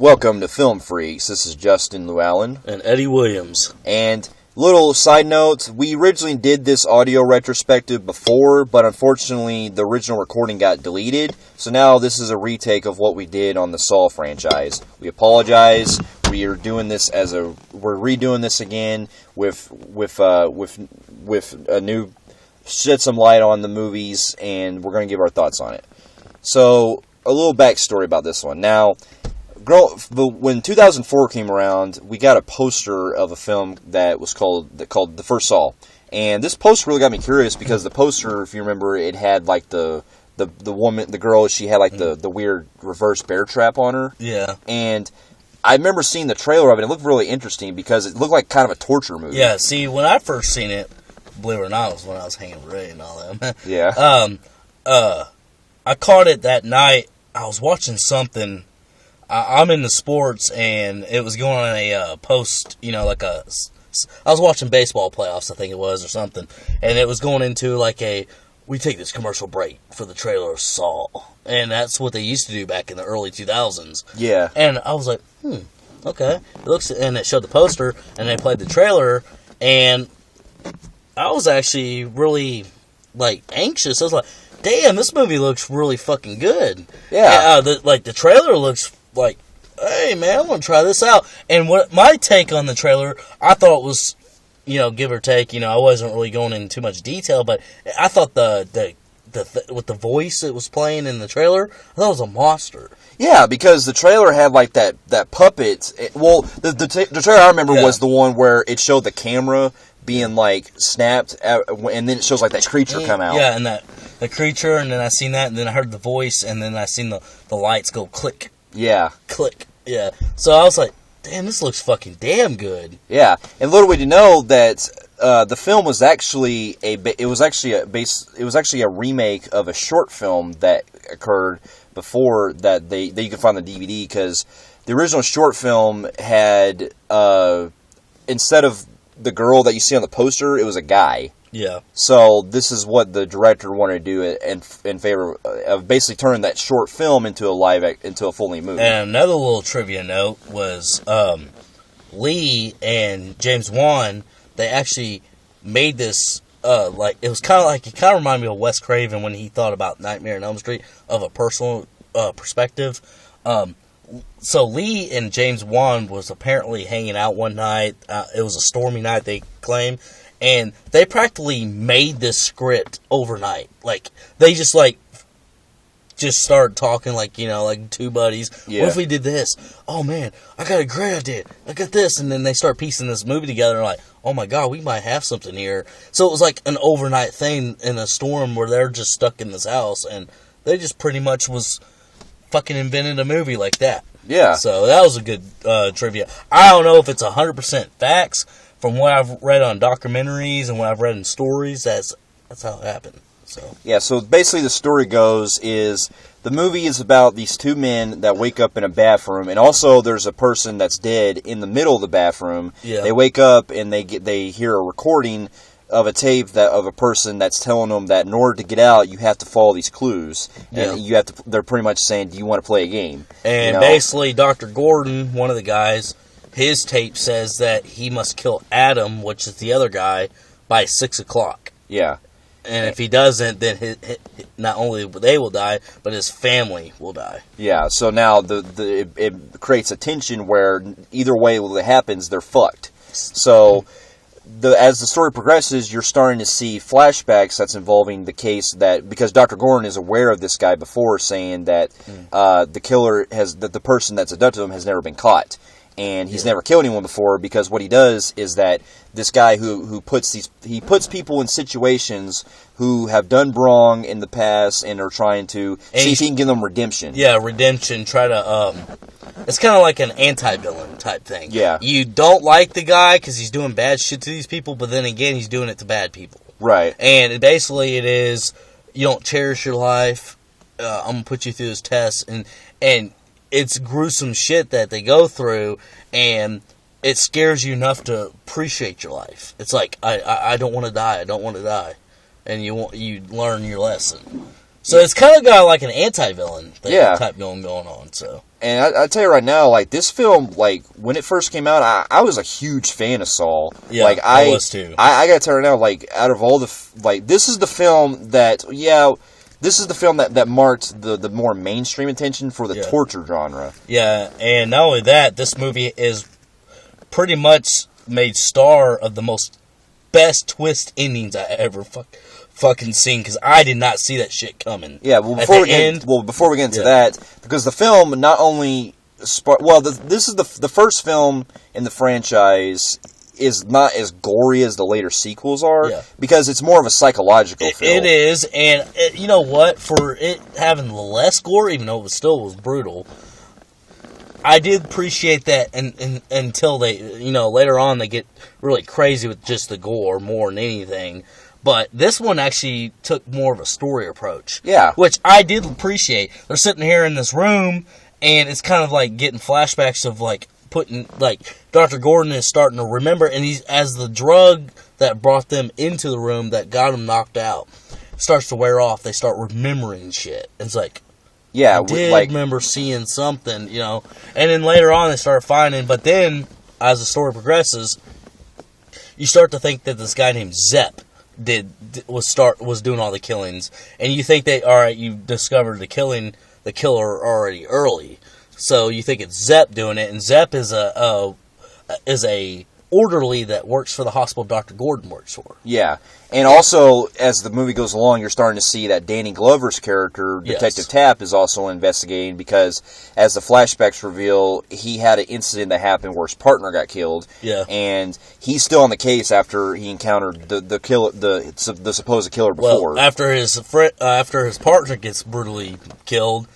Welcome to Film Freaks. This is Justin Llewellyn. And Eddie Williams. And little side note, we originally did this audio retrospective before, but unfortunately the original recording got deleted. So now this is a retake of what we did on the Saw franchise. We apologize. We are doing this we're redoing this again with a new shed some light on the movies, and we're going to give our thoughts on it. So a little backstory about this one. Now, when 2004 came around, we got a poster of a film that was called The First Saw. And this poster really got me curious because the poster, if you remember, it had like the woman, the girl, she had like the weird reverse bear trap on her. Yeah. And I remember seeing the trailer of it. It looked really interesting because it looked like kind of a torture movie. Yeah, see, when I first seen it, believe it or not, was when I was hanging with Ray and all that. Yeah. I caught it that night. I was watching something. I'm into sports, and it was going on a post, I was watching baseball playoffs, I think it was, or something, and it was going into we take this commercial break for the trailer of Saw, and that's what they used to do back in the early 2000s. Yeah. And I was like, okay. And it showed the poster, and they played the trailer, and I was actually really, anxious. I was like, damn, this movie looks really fucking good. Yeah. The trailer looks like, hey, man, I want to try this out. And what my take on the trailer, I thought was, give or take, I wasn't really going into too much detail, but I thought with the voice it was playing in the trailer, I thought it was a monster. Yeah, because the trailer had that puppet. The trailer I remember was the one where it showed the camera being snapped, and then it shows that creature come out. Yeah, and the creature, and then I seen that, and then I heard the voice, and then I seen the lights go click. Yeah. Click. Yeah. So I was like, damn, this looks fucking damn good. Yeah. And little did you know that the film was actually a remake of a short film that occurred before that you can find on the DVD, because the original short film had instead of the girl that you see on the poster, it was a guy. Yeah. So this is what the director wanted to do in favor of basically turning that short film into a full-length movie. And another little trivia note was Lee and James Wan, they actually made this it kind of reminded me of Wes Craven when he thought about Nightmare on Elm Street of a personal perspective. So Lee and James Wan was apparently hanging out one night. It was a stormy night, they claim. And they practically made this script overnight. They just started talking two buddies. Yeah. What if we did this? Oh, man, I got a great idea. I got this. And then they start piecing this movie together and oh, my God, we might have something here. So it was like an overnight thing in a storm where they're just stuck in this house. And they just pretty much was fucking invented a movie like that. Yeah. So that was a good trivia. I don't know if it's 100% facts. From what I've read on documentaries and what I've read in stories, that's how it happened. So yeah, so basically the story goes is the movie is about these two men that wake up in a bathroom, and also there's a person that's dead in the middle of the bathroom. Yeah. They wake up and they hear a recording of a tape of a person that's telling them that in order to get out, you have to follow these clues, and they're pretty much saying, "Do you want to play a game?" And basically, Dr. Gordon, one of the guys, his tape says that he must kill Adam, which is the other guy, by 6 o'clock. Yeah. And if he doesn't, then not only they will die, but his family will die. Yeah, so now it creates a tension where either way it happens, they're fucked. So as the story progresses, you're starting to see flashbacks that's involving the case because Dr. Gordon is aware of this guy before, saying that the killer the person that's abducted him has never been caught. And he's never killed anyone before, because what he does is that this guy who puts people in situations who have done wrong in the past and are trying to see if he can give them redemption. Yeah, redemption. Try to it's kind of like an anti-villain type thing. Yeah. You don't like the guy because he's doing bad shit to these people, but then again, he's doing it to bad people. Right. And basically, it is you don't cherish your life. I'm gonna put you through this test, and it's gruesome shit that they go through, and it scares you enough to appreciate your life. It's like, I don't want to die. I don't want to die. And you learn your lesson. So it's kind of got like an anti-villain thing type going on. So, and I tell you right now, like this film, like when it first came out, I was a huge fan of Saw. Yeah, like I was too. I got to tell you right now, like out of all this is the film that that marked the more mainstream attention for the torture genre. Yeah, and not only that, this movie is pretty much made star of the best twist endings I ever fucking seen, because I did not see that shit coming. Yeah, well, before we get into that, because the film not only this is the first film in the franchise is not as gory as the later sequels are, because it's more of a psychological film. It is, and you know what? For it having less gore, even though it was brutal, I did appreciate that, and until they, later on they get really crazy with just the gore more than anything. But this one actually took more of a story approach. Yeah. Which I did appreciate. They're sitting here in this room, and it's kind of like getting flashbacks of like putting, like, Dr. Gordon is starting to remember, and he's, as the drug that brought them into the room that got him knocked out starts to wear off, they start remembering shit. It's like, yeah, I did remember seeing something, And then later on they start finding, but then, as the story progresses, you start to think that this guy named Zepp was doing all the killings, and you think you discovered the killer already early, so you think it's Zepp doing it, and Zepp is a orderly that works for the hospital Dr. Gordon works for. Yeah, and also as the movie goes along, you're starting to see that Danny Glover's character, Detective Tapp, is also investigating, because as the flashbacks reveal, he had an incident that happened where his partner got killed. Yeah, and he's still on the case after he encountered the killer, the supposed killer before. Well, after his partner gets brutally killed,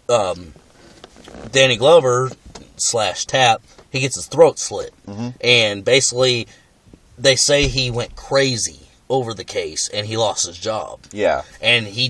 Danny Glover / Tapp, he gets his throat slit. Mm-hmm. And basically, they say he went crazy over the case, and he lost his job. Yeah. And he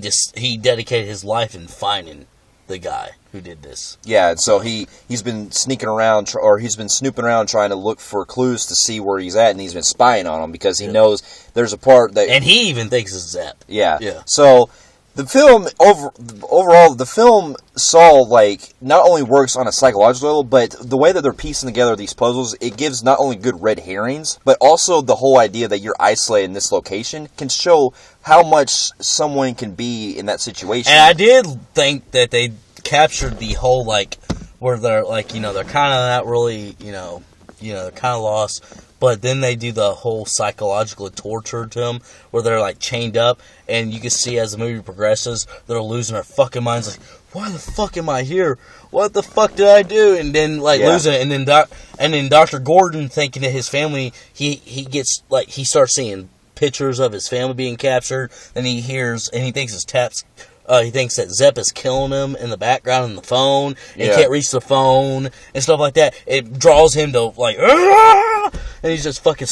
dedicated his life in finding the guy who did this. Yeah, and so he's been sneaking around, or he's been snooping around trying to look for clues to see where he's at, and he's been spying on him, because he knows there's a part that... And he even thinks it's Zepp. Yeah. Yeah. So... The film, overall, the film Saw, like, not only works on a psychological level, but the way that they're piecing together these puzzles, it gives not only good red herrings, but also the whole idea that you're isolated in this location can show how much someone can be in that situation. And I did think that they captured the whole, like, where they're, like, they're kind of not really, they're kind of lost. But then they do the whole psychological torture to them, where they're like chained up, and you can see as the movie progresses, they're losing their fucking minds. Like, why the fuck am I here? What the fuck did I do? And then losing it, and then Dr. Gordon, thinking that his family, he starts seeing pictures of his family being captured. Then he hears, and he thinks it's Taps. He thinks that Zepp is killing him in the background on the phone. And he can't reach the phone and stuff like that. It draws him to like, Aah! And he's just fucking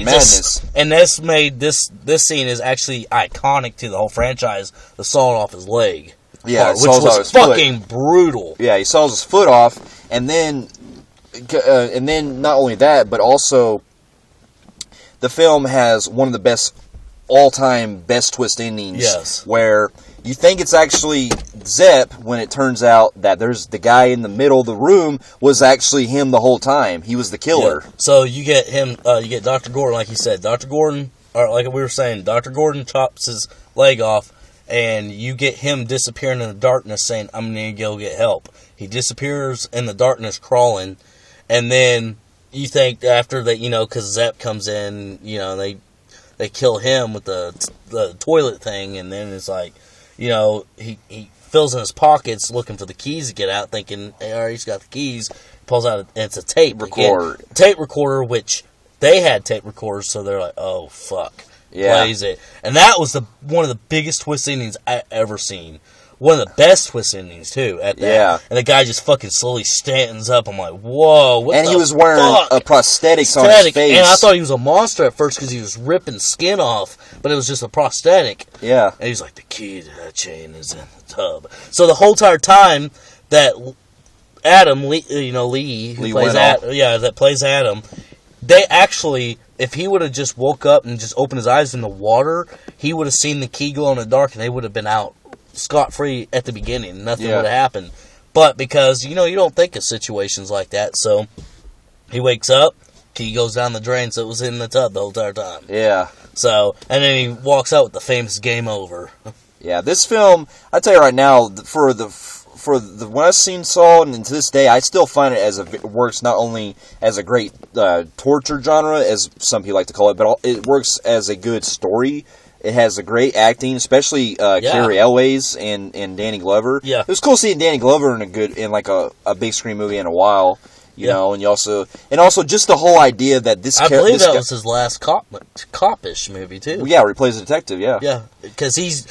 madness. And that's made this scene is actually iconic to the whole franchise. The sawing off his leg, which was fucking brutal. Yeah, he saws his foot off, and then not only that, but also the film has one of the all-time best twist endings. Yes, where you think it's actually Zepp, when it turns out that there's the guy in the middle of the room was actually him the whole time. He was the killer. Yeah. So you get him, you get Dr. Gordon, like you said. Dr. Gordon, or like we were saying, Dr. Gordon chops his leg off, and you get him disappearing in the darkness saying, I'm going to go get help. He disappears in the darkness crawling, and then you think after that, because Zepp comes in, they kill him with the toilet thing, and then it's like, he fills in his pockets looking for the keys to get out, thinking, hey, all right, he's got the keys. Pulls out, and it's a tape recorder. Tape recorder, which they had tape recorders, so they're like, oh, fuck. Yeah. Plays it. And that was one of the biggest twist endings I ever seen. One of the best twist endings, too, at that. Yeah. And the guy just fucking slowly stands up. I'm like, whoa, what And the he was wearing a prosthetics on his face. And I thought he was a monster at first because he was ripping skin off, but it was just a prosthetic. Yeah. And he's like, the key to that chain is in the tub. So the whole entire time that Adam, Lee, who plays that plays Adam, they actually, if he would have just woke up and just opened his eyes in the water, he would have seen the key glow in the dark, and they would have been out scot-free at the beginning. Nothing Yeah. would have happened. But because, you don't think of situations like that, so he wakes up, key goes down the drain, so it was in the tub the whole entire time. Yeah. So, and then he walks out with the famous game over. Yeah, this film, I tell you right now, for the when I've seen Saw, and to this day, I still find it works not only as a great torture genre, as some people like to call it, but it works as a good story. It has a great acting, especially Carrie Elways and Danny Glover. Yeah, it was cool seeing Danny Glover in like a big screen movie in a while. You know, and also just the whole idea that I believe that was his last copish movie too. Yeah, where he plays a detective. Yeah, yeah, because he's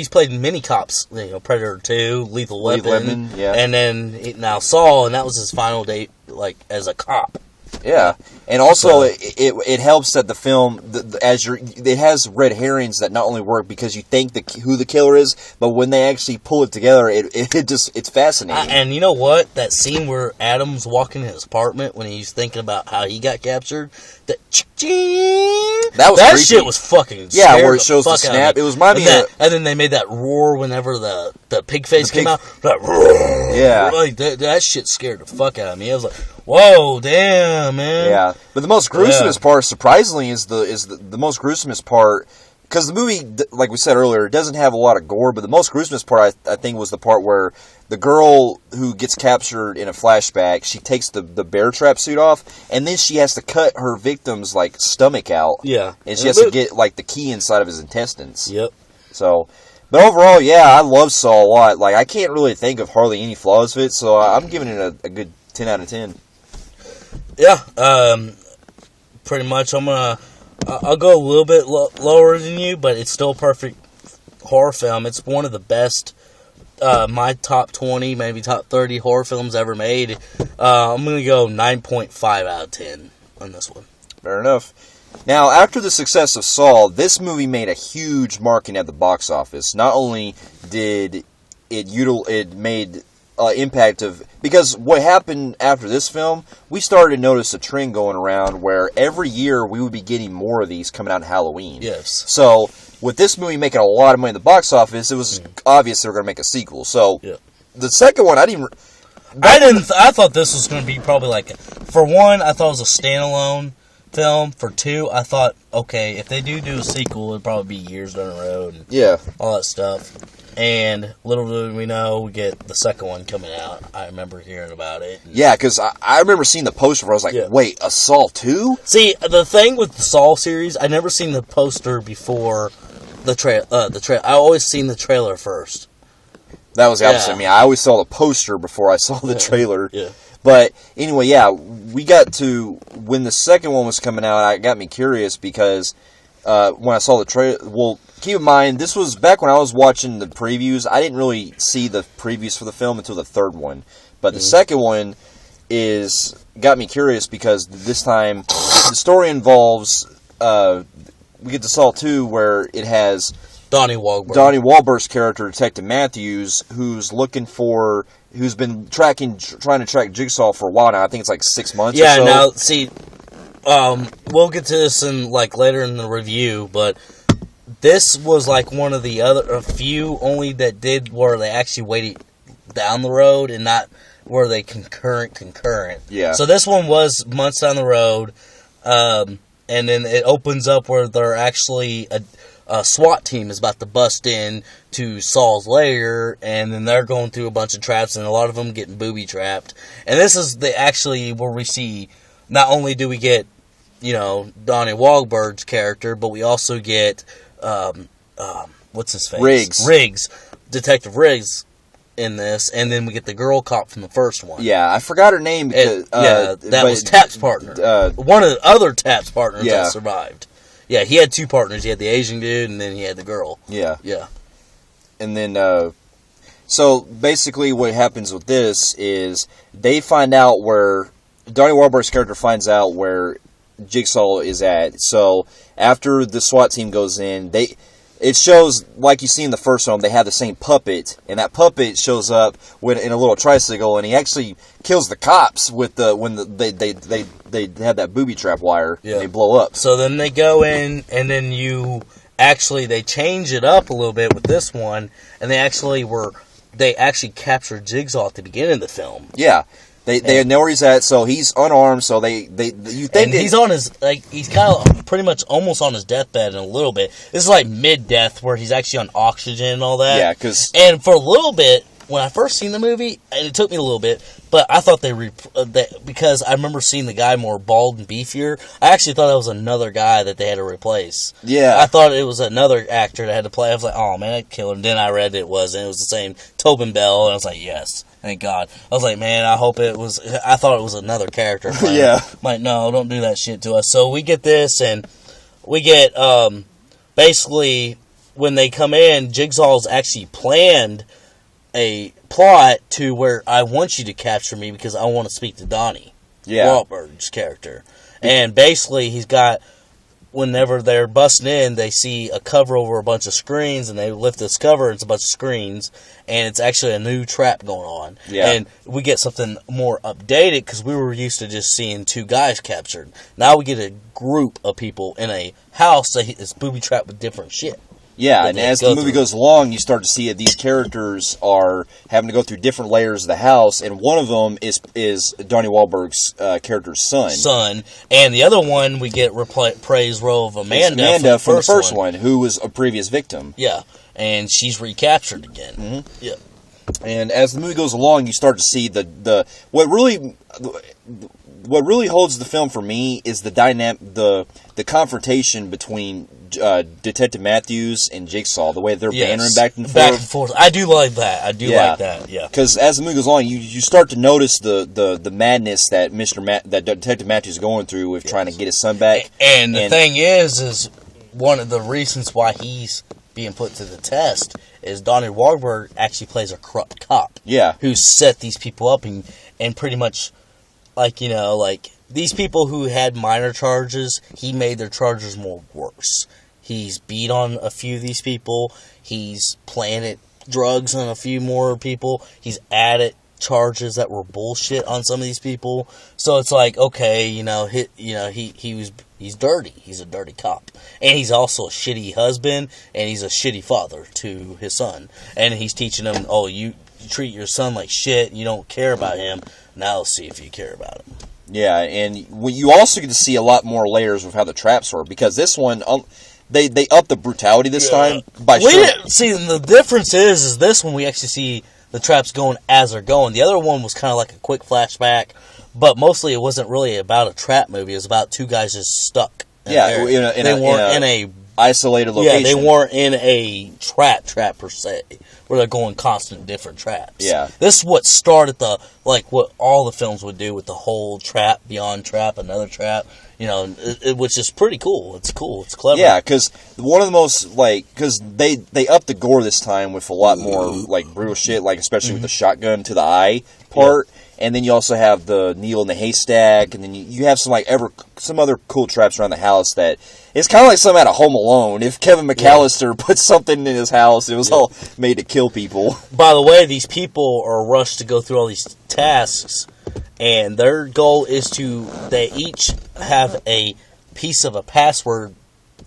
played many cops. Predator 2, Lethal Weapon, yeah, and then now Saw, and that was his final date, like as a cop. Yeah, and also it helps that the film it has red herrings that not only work because you think who the killer is, but when they actually pull it together, it's fascinating. And you know what? That scene where Adam's walking in his apartment when he's thinking about how he got captured, that creepy. shit was fucking yeah, where it shows the snap. It was my and then they made that roar whenever the pig face came out. That roar, yeah, like that shit scared the fuck out of me. I was like, whoa, damn, man. Yeah, but the most gruesomest part, surprisingly, is the most gruesomest part, because the movie, like we said earlier, doesn't have a lot of gore, but the most gruesomest part, I think, was the part where the girl who gets captured in a flashback, she takes the bear trap suit off, and then she has to cut her victim's, like, stomach out. Yeah. And she has to get, like, the key inside of his intestines. Yep. So, but overall, yeah, I love Saw a lot. Like, I can't really think of hardly any flaws of it, so I'm giving it a good 10 out of 10. Yeah, pretty much. I'll go a little bit lower than you, but it's still a perfect horror film. It's one of the best, my top 20, maybe top 30 horror films ever made. I'm going to go 9.5 out of 10 on this one. Fair enough. Now, after the success of Saw, this movie made a huge marking at the box office. Not only did it made impact of, because what happened after this film, we started to notice a trend going around where every year we would be getting more of these coming out in Halloween. Yes. So with this movie making a lot of money at the box office, it was obvious they were going to make a sequel. So the second one, I thought this was going to be probably like, for one, I thought it was a standalone film. For two, I thought, okay, if they do a sequel, it'd probably be years down the road. And all that stuff. And little do we know, we get the second one coming out. I remember hearing about it. Yeah, because I remember seeing the poster where I was like, wait, a Saw 2? See, the thing with the Saw series, I never seen the poster before the trailer. I always seen the trailer first. That was the opposite of me. I always saw the poster before I saw the trailer. Yeah. But anyway, we got to, when the second one was coming out, it got me curious because when I saw the trailer, well, keep in mind, this was back when I was watching the previews. I didn't really see the previews for the film until the third one. But the second one got me curious because this time the story involves, we get to Saw 2 where it has Donnie Wahlberg's character, Detective Matthews, who's been trying to track Jigsaw for a while now. I think it's like 6 months or so. Yeah, now, see, we'll get to this later in the review, but this was like one of a few only that did where they actually waited down the road and not where they concurrent. Yeah. So this one was months down the road, and then it opens up where they're actually a SWAT team is about to bust in to Saw's lair, and then they're going through a bunch of traps, and a lot of them getting booby trapped. And this is where we see, not only do we get, Donnie Wahlberg's character, but we also get, what's his face? Riggs. Detective Riggs in this, and then we get the girl cop from the first one. Yeah, I forgot her name because... that was Tap's partner. One of the other Tap's partners that survived. Yeah, he had two partners. He had the Asian dude, and then he had the girl. Yeah. Yeah. And then, so basically what happens with this is they find out where... Donnie Wahlberg's character finds out where Jigsaw is at. So after the SWAT team goes in, it shows, like you see in the first one, they have the same puppet, and that puppet shows up in a little tricycle, and he actually kills the cops they have that booby trap wire, and they blow up. So then they go in, and then actually they changed it up a little bit with this one, and they actually captured Jigsaw at the beginning of the film. Yeah. They know where he's at, so he's unarmed. So you think and he's on his he's kind of pretty much almost on his deathbed in a little bit. This is like mid-death where he's actually on oxygen and all that. Yeah, and for a little bit when I first seen the movie, and it took me a little bit, but I thought because I remember seeing the guy more bald and beefier. I actually thought that was another guy that they had to replace. Yeah, I thought it was another actor that had to play. I was like, oh man, I'd kill him. Then I read it wasn't. It was the same Tobin Bell, and I was like, yes. Thank God. I was like, man, I hope it was... I thought it was another character. Yeah. I'm like, no, don't do that shit to us. So we get this, and we get... basically, when they come in, Jigsaw's actually planned a plot to where I want you to capture me because I want to speak to Donnie. Yeah. Wahlberg's character. And basically, he's got... Whenever they're busting in, they see a cover over a bunch of screens, and they lift this cover, and it's a bunch of screens, and it's actually a new trap going on. Yeah. And we get something more updated, because we were used to just seeing two guys captured. Now we get a group of people in a house that is booby-trapped with different shit. Yeah, and as the movie goes along, you start to see that these characters are having to go through different layers of the house, and one of them is Donnie Wahlberg's character's son. And the other one, we get praise role of Amanda from the first one, who was a previous victim. Yeah, and she's recaptured again. Mm-hmm. Yeah. And as the movie goes along, you start to see what really holds the film for me is the confrontation between Detective Matthews and Jigsaw, the way they're bantering back and forth. I do like that. I do like that. Yeah, because as the movie goes along, you start to notice the madness that that Detective Matthews is going through with trying to get his son back. And the thing is one of the reasons why he's being put to the test is Donnie Wahlberg actually plays a corrupt cop. Yeah, who set these people up and pretty much these people who had minor charges, he made their charges more worse. He's beat on a few of these people. He's planted drugs on a few more people. He's added charges that were bullshit on some of these people. So it's like, okay, he's dirty. He's a dirty cop, and he's also a shitty husband, and he's a shitty father to his son. And he's teaching him, oh, you treat your son like shit. You don't care about him. Now let's see if you care about him. Yeah, and you also get to see a lot more layers of how the traps work, because this one, they upped the brutality this time by see, the difference is this one we actually see the traps going as they're going. The other one was kind of like a quick flashback, but mostly it wasn't really about a trap movie. It was about two guys just stuck. They weren't in a isolated location. Yeah, they weren't in a trap per se, where they're going constant different traps. Yeah. This is what started what all the films would do with the whole trap, beyond trap, another trap, which is pretty cool. It's cool. It's clever. Yeah, because one of the most, because they upped the gore this time with a lot more, brutal shit, especially with the shotgun to the eye part. Yeah. And then you also have the needle in the haystack, and then you have some other cool traps around the house that it's kind of like something out of Home Alone. If Kevin McAllister put something in his house, it was all made to kill people. By the way, these people are rushed to go through all these tasks, and their goal is they each have a piece of a password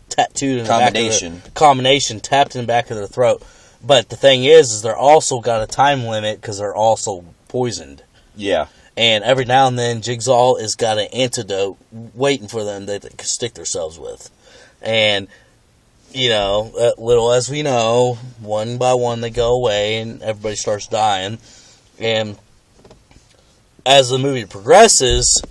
tattooed in the back of their combination tapped in the back of their throat. But the thing is they're also got a time limit because they're also poisoned. Yeah. And every now and then, Jigsaw has got an antidote waiting for them that they can stick themselves with. And, little as we know, one by one they go away and everybody starts dying. And as the movie progresses,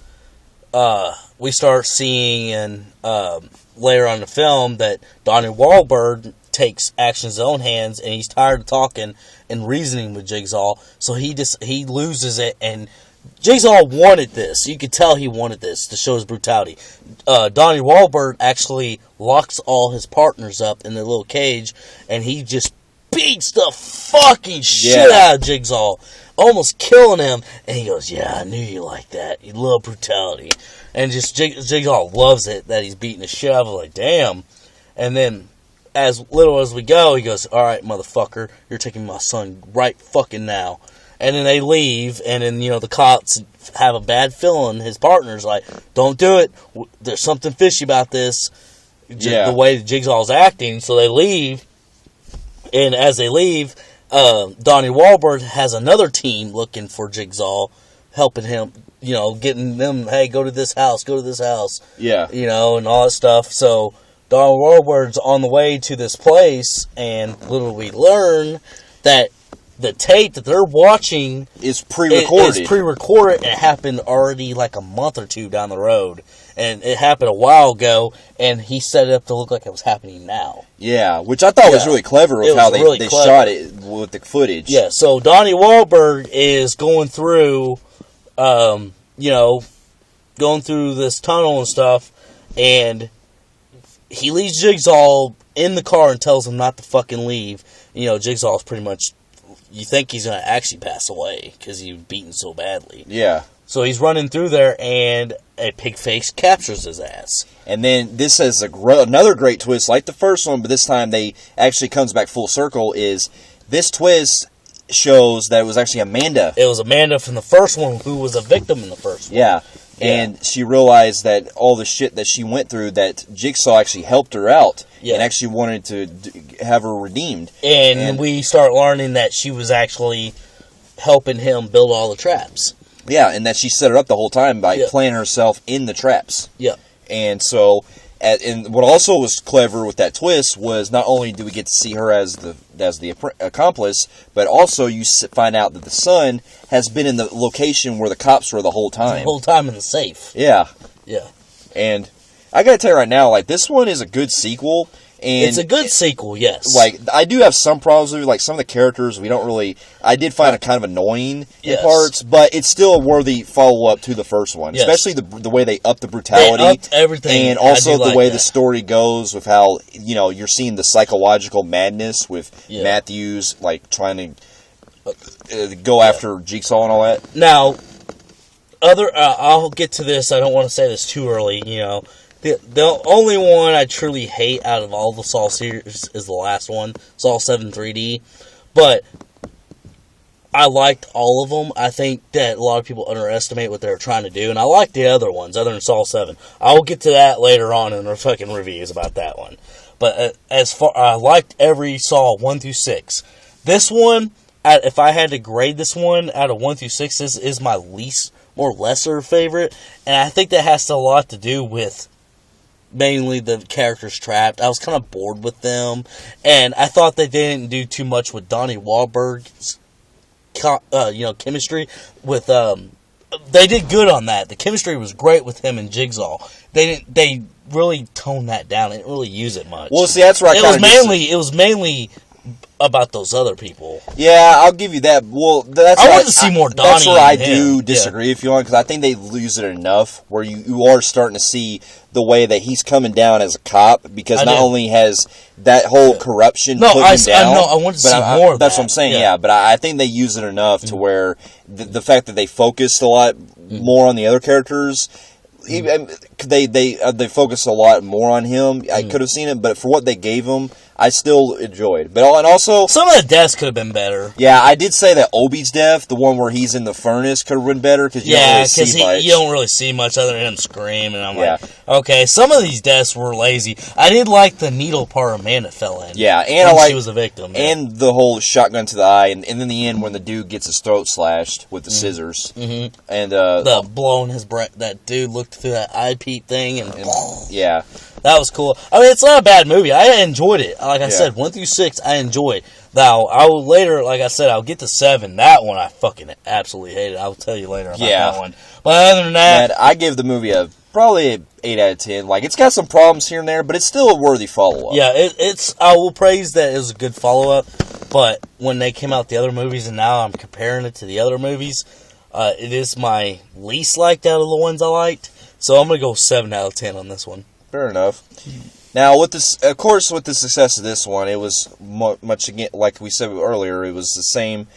we start seeing later on in the film that Donnie Wahlberg takes action in his own hands, and he's tired of talking and reasoning with Jigsaw, so he loses it. And Jigsaw wanted this. You could tell he wanted this to show his brutality. Donnie Wahlberg actually locks all his partners up in their little cage, and he just beats the fucking shit out of Jigsaw, almost killing him. And he goes, "Yeah, I knew you like that. You love brutality." And just Jigsaw loves it that he's beating the shit out of him. Like, damn. And then, as little as we go, he goes, "All right, motherfucker, you're taking my son right fucking now." And then they leave, and then, the cops have a bad feeling. His partner's like, "Don't do it. There's something fishy about this." the way Jigsaw's acting. So they leave, and as they leave, Donnie Wahlberg has another team looking for Jigsaw, helping him, getting them, hey, go to this house. Yeah. And all that stuff. So Donnie Wahlberg's on the way to this place, and little we learn that the tape that they're watching is pre-recorded. It's pre-recorded, and it happened already like a month or two down the road. And it happened a while ago, and he set it up to look like it was happening now. Yeah, which I thought was really clever with how they shot it with the footage. Yeah, so Donnie Wahlberg is going through, going through this tunnel and stuff, and he leaves Jigsaw in the car and tells him not to fucking leave. Jigsaw's pretty much, you think he's going to actually pass away because he was beaten so badly. Yeah. So he's running through there, and a pig face captures his ass. And then this has another great twist, like the first one, but this time they actually comes back full circle, is this twist shows that it was actually Amanda. It was Amanda from the first one who was a victim in the first one. Yeah. And she realized that all the shit that she went through, that Jigsaw actually helped her out and actually wanted to have her redeemed. And we start learning that she was actually helping him build all the traps. Yeah, and that she set her up the whole time by planting herself in the traps. Yeah. And so, and what also was clever with that twist was not only do we get to see her as the accomplice, but also you find out that the son has been in the location where the cops were the whole time. The whole time in the safe. Yeah. Yeah. And I gotta tell you right now, like, this one is a good sequel. And it's a good sequel, yes. Like, I do have some problems with it. Like, some of the characters I did find it kind of annoying in parts, but it's still a worthy follow-up to the first one. Yes. Especially the way they upped the brutality. They upped everything. And also the way the story goes with how, you're seeing the psychological madness with Matthews, like, trying to go after Jigsaw and all that. Now, I'll get to this. I don't want to say this too early, The only one I truly hate out of all the Saw series is the last one, Saw 7 3D. But I liked all of them. I think that a lot of people underestimate what they're trying to do, and I like the other ones, other than Saw 7. I will get to that later on in our fucking reviews about that one. But I liked every Saw 1 through 6. This one, if I had to grade this one out of 1 through 6, this is my lesser favorite, and I think that has a lot to do with mainly the characters trapped. I was kind of bored with them, and I thought they didn't do too much with Donnie Wahlberg's, chemistry with. They did good on that. The chemistry was great with him and Jigsaw. They really toned that down. They didn't really use it much. Well, see, that's right. It was mainly about those other people. Yeah, I'll give you that. Well, I wanted to see more Donnie. That's where I do disagree with you on, because I think they use it enough where you are starting to see the way that he's coming down as a cop, because not only has that whole corruption put him down. I want to see more of that. That's what I'm saying, yeah. But I think they use it enough to where the fact that they focused a lot more on the other characters, they focus a lot more on him. I could have seen it, but for what they gave him, I still enjoyed. But and also, some of the deaths could have been better. Yeah, I did say that Obi's death, the one where he's in the furnace, could have been better, because you don't really see much. You don't really see much other than him scream, and I'm like, okay, some of these deaths were lazy. I did like the needle part Amanda fell in. Yeah, and she was a victim. And the whole shotgun to the eye, and in the end when the dude gets his throat slashed with the scissors. Mm-hmm. And the blowing his breath, that dude looked through that eyepiece thing, and yeah. That was cool. I mean, it's not a bad movie. I enjoyed it. Like I said, 1 through 6, I enjoyed. Now, I will later, like I said, I'll get to 7. That one I fucking absolutely hated. I'll tell you later about that one. But other than that, I give the movie probably an 8 out of 10. Like, it's got some problems here and there, but it's still a worthy follow-up. Yeah, it's. I will praise that it was a good follow-up. But when they came out the other movies, and now I'm comparing it to the other movies, it is my least liked out of the ones I liked. So I'm gonna go 7 out of 10 on this one. Fair enough. Now, with this, of course, with the success of this one, it was much again, like we said earlier, it was the same.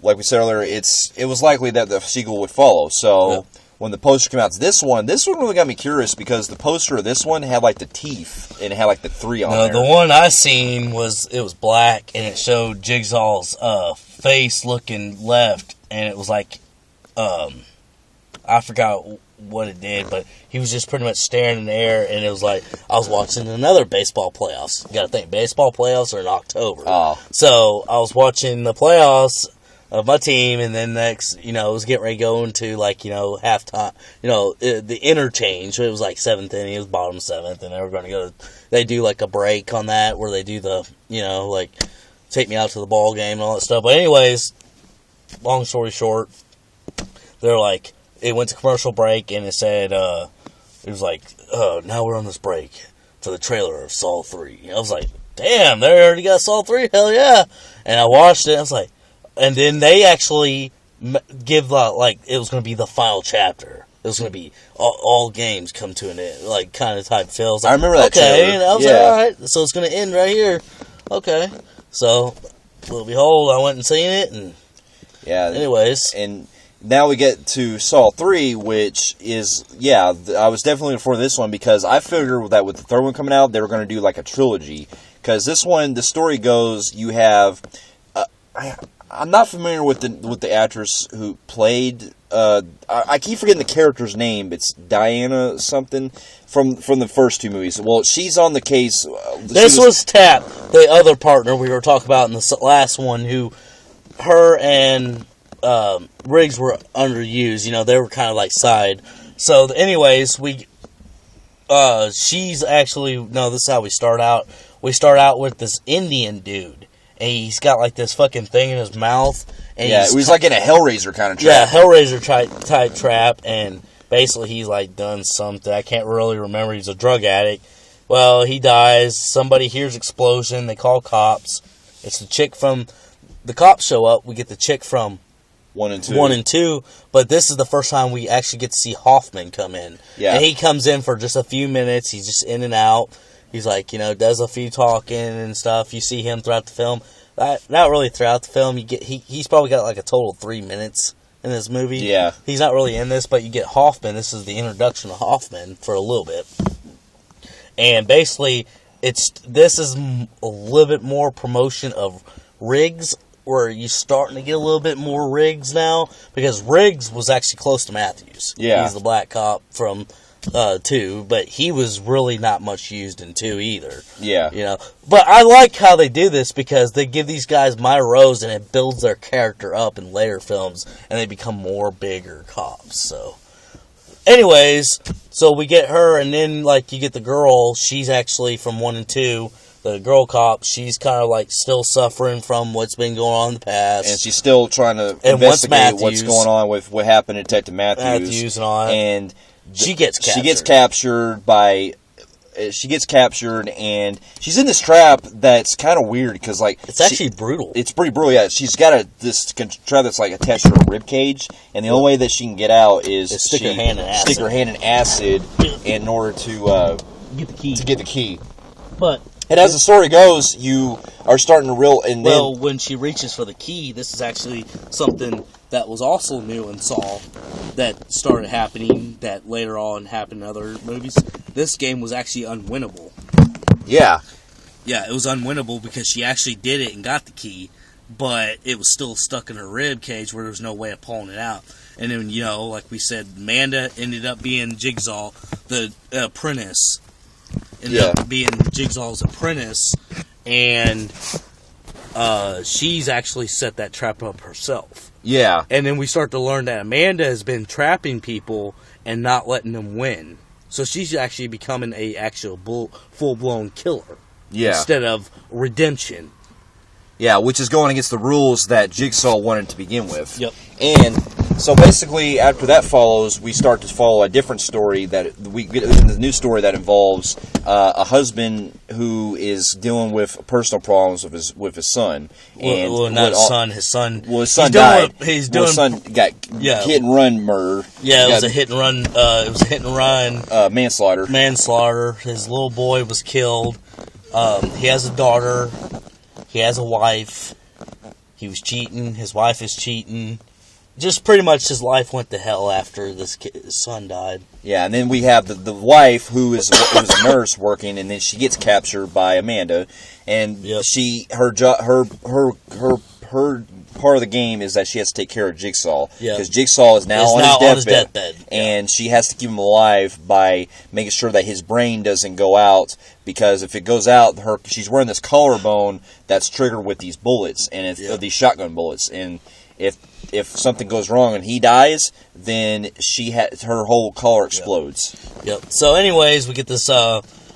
Like we said earlier, it was likely that the sequel would follow. So when the poster came out to this one really got me curious, because the poster of this one had like the teeth and it had like the 3 on there. The one I seen was black, and it showed Jigsaw's face looking left, and it was like I forgot what it did, but he was just pretty much staring in the air, and it was like I was watching another baseball playoffs. You got to think, baseball playoffs are in October. Oh. So I was watching the playoffs of my team, and then next, it was getting ready to go into, halftime, the interchange. It was like 7th inning, it was bottom 7th, and they were going to go, they do like a break on that, where they do the, take me out to the ball game and all that stuff. But anyways, long story short, they're like, it went to commercial break, and it said, it was like, now we're on this break for the trailer of Saw 3. I was like, damn, they already got Saw 3, hell yeah. And I watched it, I was like, and then they actually give, it was going to be the final chapter. It was going to be all games come to an end, kind of type feels. I remember that okay, trailer. And I was like, all right, so it's going to end right here. Okay. So, lo and behold, I went and seen it, and anyways. And now we get to Saw 3, which is, I was definitely looking for this one, because I figured that with the third one coming out, they were going to do like a trilogy. Because this one, the story goes, you have... I'm not familiar with the actress who played. I keep forgetting the character's name. It's Diana something from the first two movies. Well, she's on the case. This was Tap, the other partner we were talking about in the last one, who her and Riggs were underused. They were kind of like side. So, anyways, she's actually, no, this is how we start out. We start out with this Indian dude. And he's got like this fucking thing in his mouth. And he's like in a Hellraiser kind of trap. Yeah, Hellraiser type trap. And basically he's like done something. I can't really remember. He's a drug addict. Well, he dies. Somebody hears explosion. They call cops. It's the chick from... The cops show up. We get the chick from... 1 and 2. 1 and 2. But this is the first time we actually get to see Hoffman come in. Yeah. And he comes in for just a few minutes. He's just in and out. He's like, does a few talking and stuff. You see him throughout the film. Not really throughout the film. He's probably got like a total of 3 minutes in this movie. Yeah. He's not really in this, but you get Hoffman. This is the introduction of Hoffman for a little bit. And basically, this is a little bit more promotion of Riggs, where you're starting to get a little bit more Riggs now, because Riggs was actually close to Matthews. Yeah. He's the black cop from 2, but he was really not much used in 2 either. Yeah. But I like how they do this, because they give these guys minor roles, and it builds their character up in later films, and they become more bigger cops. So, anyways, so we get her, and then, you get the girl. She's actually from 1 and 2. The girl cop, she's kind of still suffering from what's been going on in the past. And she's still trying to investigate what's going on with what happened to Detective Matthews. And she gets captured. She gets captured, and she's in this trap that's kind of weird, because it's actually brutal. It's pretty brutal. Yeah, she's got this trap that's attached to her rib cage, and the only way that she can get out is stick her hand in acid in order to get the key. But as the story goes, you are starting to when she reaches for the key, this is actually something that was also new in Saw that started happening, that later on happened in other movies. This game was actually unwinnable. Yeah. Yeah, it was unwinnable because she actually did it and got the key, but it was still stuck in her rib cage where there was no way of pulling it out. And then, like we said, Amanda ended up being Jigsaw, the apprentice. Up being Jigsaw's apprentice, and she's actually set that trap up herself. Yeah. And then we start to learn that Amanda has been trapping people and not letting them win. So she's actually becoming a actual full-blown killer. Yeah. Instead of redemption. Yeah, which is going against the rules that Jigsaw wanted to begin with. Yep. And so basically, after that follows, we start to follow a different story that we get the new story that involves a husband who is dealing with personal problems with his son. And his son. Well, his son died. His son got hit and run murder. Yeah, it was a hit and run. It was a hit and run. Manslaughter. His little boy was killed. He has a daughter. He has a wife. He was cheating. His wife is cheating. Just pretty much his life went to hell after his son died. Yeah, and then we have the wife who is a nurse working, and then she gets captured by Amanda, and her part of the game is that she has to take care of Jigsaw. Yeah. Because Jigsaw is now on his deathbed. Yeah. And she has to keep him alive by making sure that his brain doesn't go out. Because if it goes out, she's wearing this collarbone that's triggered with these bullets, and these shotgun bullets. And if something goes wrong and he dies, then her whole collar explodes. Yep. So, anyways, we get this.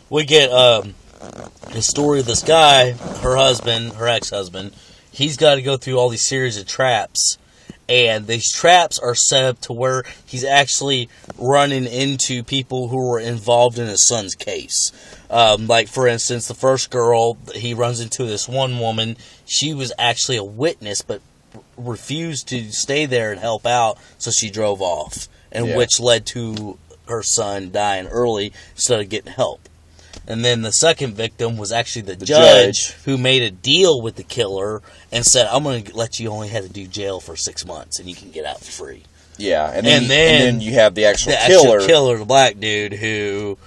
We get the story of this guy, her ex-husband. He's got to go through all these series of traps, and these traps are set up to where he's actually running into people who were involved in his son's case. Like, for instance, the first girl, he runs into this one woman. She was actually a witness, but refused to stay there and help out, so she drove off, which led to her son dying early instead of getting help. And then the second victim was actually the judge who made a deal with the killer and said, I'm going to let you only have to do jail for 6 months and you can get out free. Yeah, and then you have the actual killer, the black dude who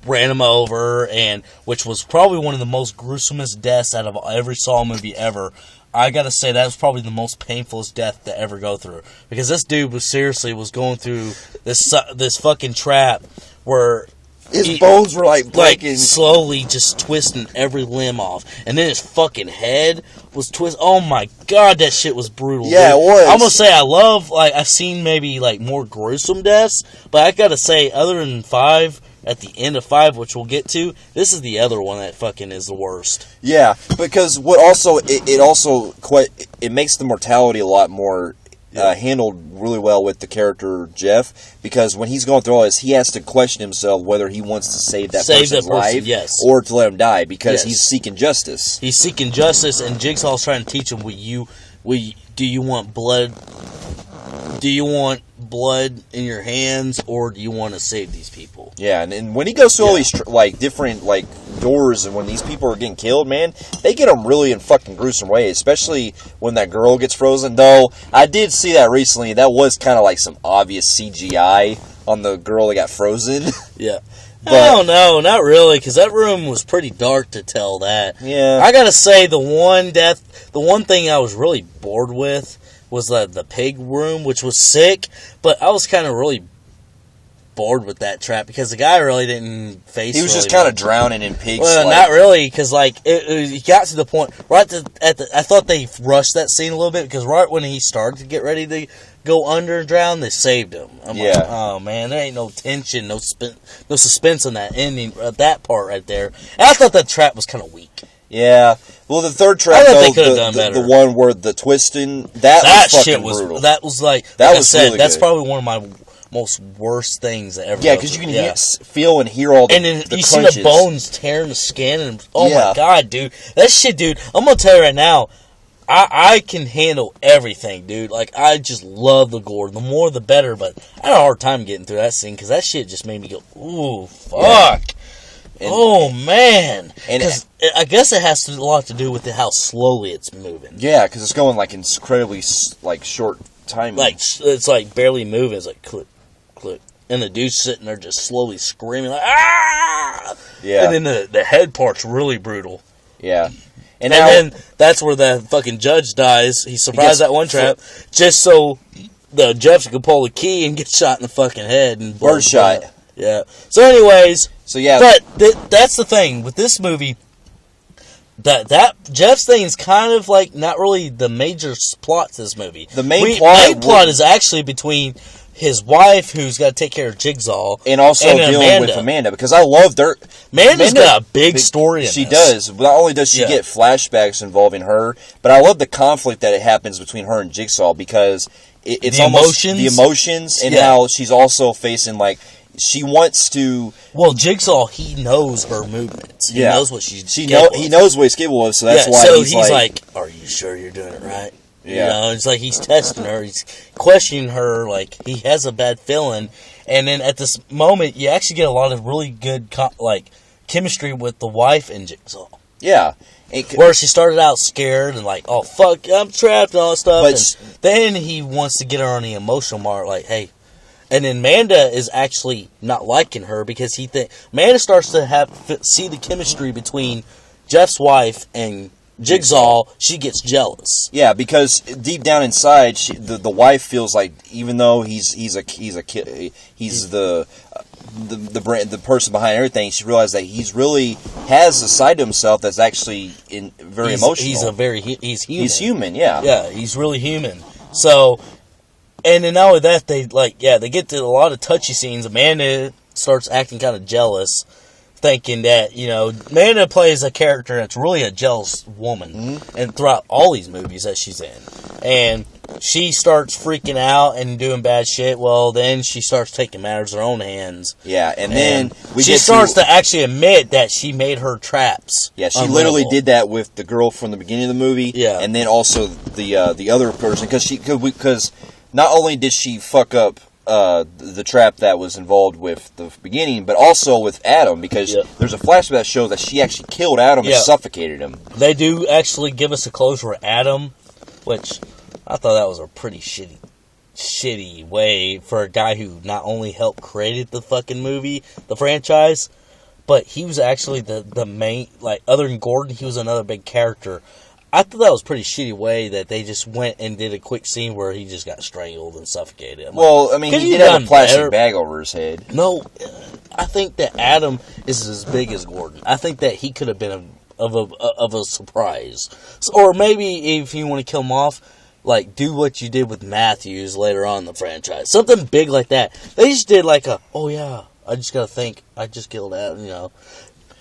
ran him over, and which was probably one of the most gruesomest deaths out of every Saw movie ever. I gotta say, that was probably the most painfulest death to ever go through. Because this dude was going through this fucking trap where his bones were breaking. Slowly just twisting every limb off. And then his fucking head was twisted. Oh my god, that shit was brutal. Yeah, dude. it was. I'm gonna say I've seen maybe more gruesome deaths, but I gotta say, other than 5, at the end of 5, which we'll get to, this is the other one that fucking is the worst. Yeah, because what also, it makes the mortality a lot more handled really well with the character Jeff, because when he's going through all this, he has to question himself whether he wants to save that person's life or to let him die, because he's seeking justice. He's seeking justice, and Jigsaw's trying to teach him, do you want blood? Do you want blood in your hands, or do you want to save these people? Yeah, and when he goes through all these different doors, and when these people are getting killed, man, they get them really in fucking gruesome ways. Especially when that girl gets frozen. Though I did see that recently. That was kind of some obvious CGI on the girl that got frozen. Yeah. But, I don't know, not really, because that room was pretty dark to tell that. Yeah. I gotta say, the one thing I was really bored with was the pig room, which was sick, but I was kind of really bored with that trap because the guy really didn't face. He was just kind of drowning in pigs. Well, not really, because he got to the point I thought they rushed that scene a little bit, because right when he started to get ready to go under and drown, they saved him. I'm like, oh man, there ain't no tension, no suspense on that ending, that part right there. And I thought that trap was kind of weak. Yeah. Well, the third trap, the one where the twisting, that was fucking brutal. That was really that's probably one of my most worst things that ever. Yeah, because you can feel and hear all the and then the you crunches. See the bones tearing the skin, and my god, dude, that shit, dude. I'm gonna tell you right now, I can handle everything, dude. I just love the gore. The more, the better. But I had a hard time getting through that scene because that shit just made me go, ooh, fuck. Yeah. Man. Because I guess it has a lot to do with how slowly it's moving. Yeah, because it's going incredibly short time. It's barely moving. It's click, click. And the dude's sitting there just slowly screaming ah! Yeah. And then the head part's really brutal. Yeah. And then that's where the fucking judge dies. He surprised that one trap just so the judge could pull the key and get shot in the fucking head. And Birdshot. Yeah. So anyways... But that's the thing with this movie. That Jeff's thing is kind of not really the major plot to this movie. The main plot is actually between his wife, who's got to take care of Jigsaw, and also dealing with Amanda, because I loved her. Amanda's got a big story. She does. Not only does she get flashbacks involving her, but I love the conflict that it happens between her and Jigsaw, because it's almost the emotions and how she's also facing she wants to. Well, Jigsaw, he knows her movements. He knows what He knows what he's capable of. So that's why. So he's like, "Are you sure you're doing it right?" Yeah. It's he's testing her. He's questioning her. He has a bad feeling. And then at this moment, you actually get a lot of really good chemistry with the wife and Jigsaw. Yeah. Where she started out scared and oh fuck, I'm trapped and all that stuff. And then he wants to get her on the emotional mark. Hey. And then Amanda is actually not liking her because Amanda starts to see the chemistry between Jeff's wife and Jigsaw, she gets jealous. Yeah, because deep down inside, the wife feels like even though he's the person behind everything, she realized that he's really has a side to himself that's actually very emotional. He's human. He's human, yeah. Yeah, he's really human. So, and then not only that, they get to a lot of touchy scenes. Amanda starts acting kind of jealous, thinking that, Amanda plays a character that's really a jealous woman, and throughout all these movies that she's in. And she starts freaking out and doing bad shit. Well, then she starts taking matters in her own hands. Yeah, and then she starts to actually admit that she made her traps. Yeah, she literally did that with the girl from the beginning of the movie. Yeah, and then also the other person, because not only did she fuck up the trap that was involved with the beginning, but also with Adam, because there's a flashback that shows that she actually killed Adam and suffocated him. They do actually give us a closure with Adam, which I thought that was a pretty shitty way for a guy who not only helped create the fucking movie, the franchise, but he was actually the main, like, other than Gordon, he was another big character. I thought that was a pretty shitty way that they just went and did a quick scene where he just got strangled and suffocated. He did have a plastic bag over his head. No, I think that Adam is as big as Gordon. I think that he could have been of a surprise. Or maybe if you want to kill him off, like, do what you did with Matthews later on in the franchise. Something big like that. They just did like I just gotta think, I just killed Adam,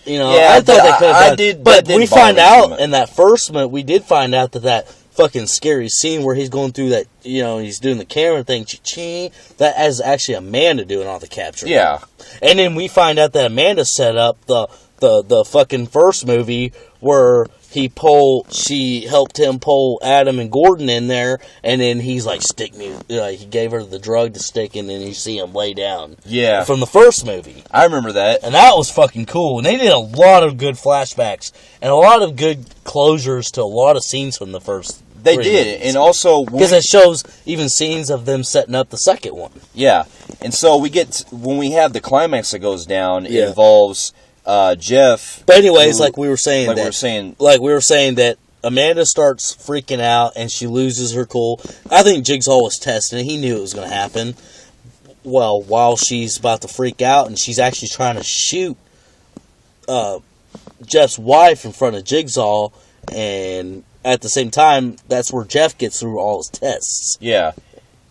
I thought they could have done. But we find out in that first minute, we did find out that fucking scary scene where he's going through that, he's doing the camera thing, cha-ching, that is actually Amanda doing all the capturing. Yeah. And then we find out that Amanda set up the fucking first movie where she helped him pull Adam and Gordon in there, and then he's like, stick me, he gave her the drug to stick, and then you see him lay down. Yeah. From the first movie. I remember that. And that was fucking cool. And they did a lot of good flashbacks, and a lot of good closures to a lot of scenes from the first. They did, movies. And also because it shows even scenes of them setting up the second one. Yeah, and so when we have the climax that goes down, it involves Jeff. But anyways, we were saying that Amanda starts freaking out and she loses her cool. I think Jigsaw was testing it. He knew it was going to happen. Well, while she's about to freak out and she's actually trying to shoot Jeff's wife in front of Jigsaw, and at the same time, that's where Jeff gets through all his tests. Yeah.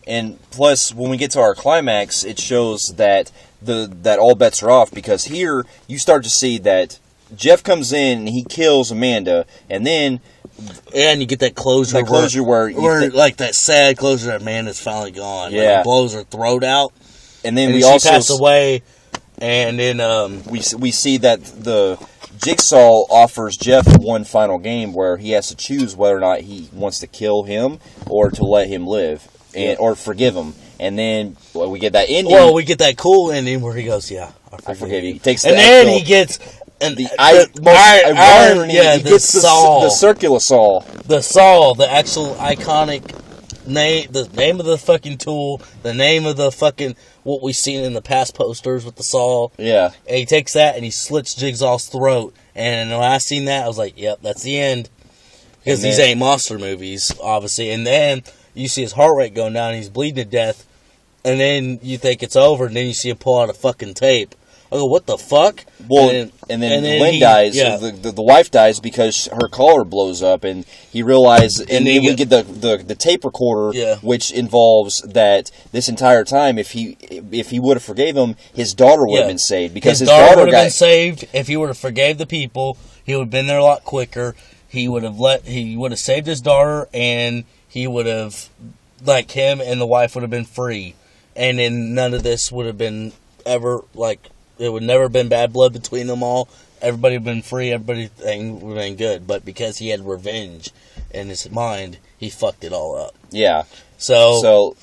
And plus, when we get to our climax, it shows that that all bets are off, because here you start to see that Jeff comes in and he kills Amanda, and then you get that closure. That closure where like that sad closure that Amanda's finally gone. Yeah, like, blows her throat out, and then she passed away, and then we see that the Jigsaw offers Jeff one final game where he has to choose whether or not he wants to kill him or to let him live. Or forgive him, and then we get that ending. Well, we get that cool ending where he goes, "Yeah, I forgive you." He takes and then he gets the circular saw, the actual iconic name, the name of the fucking tool, the name of the fucking what we've seen in the past posters with the saw. Yeah, and he takes that and he slits Jigsaw's throat. And when I seen that, I was like, "Yep, that's the end," because these ain't monster movies, obviously. And then you see his heart rate going down, and he's bleeding to death, and then you think it's over, and then you see him pull out a fucking tape. I go, what the fuck? Well, and then Lynn dies. Yeah. The wife dies because her collar blows up, and he realizes, and then we get the tape recorder, which involves that this entire time, if he would have forgave him, his daughter would have been saved, because his daughter would have been saved. If he would have forgave the people, he would have been there a lot quicker. He would have saved his daughter, and he would have, like, him and the wife would have been free. And then none of this would have been ever, like, it would never have been bad blood between them all. Everybody would have been free. Everything would have been good. But because he had revenge in his mind, he fucked it all up. Yeah. So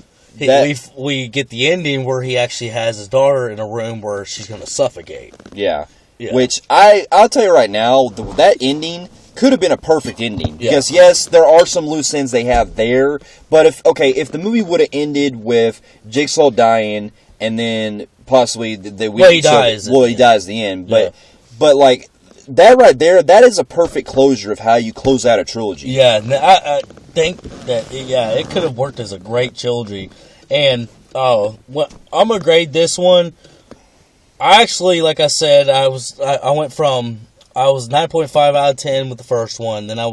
we get the ending where he actually has his daughter in a room where she's going to suffocate. Yeah. Which, I'll tell you right now, that ending could have been a perfect ending, because yes, there are some loose ends they have there, but if the movie would have ended with Jigsaw dying and then possibly he dies at the end, but like that right there, that is a perfect closure of how you close out a trilogy. Yeah, I think that it could have worked as a great trilogy. And I'm gonna grade this one. I actually, like I said, I was 9.5 out of 10 with the first one. Then I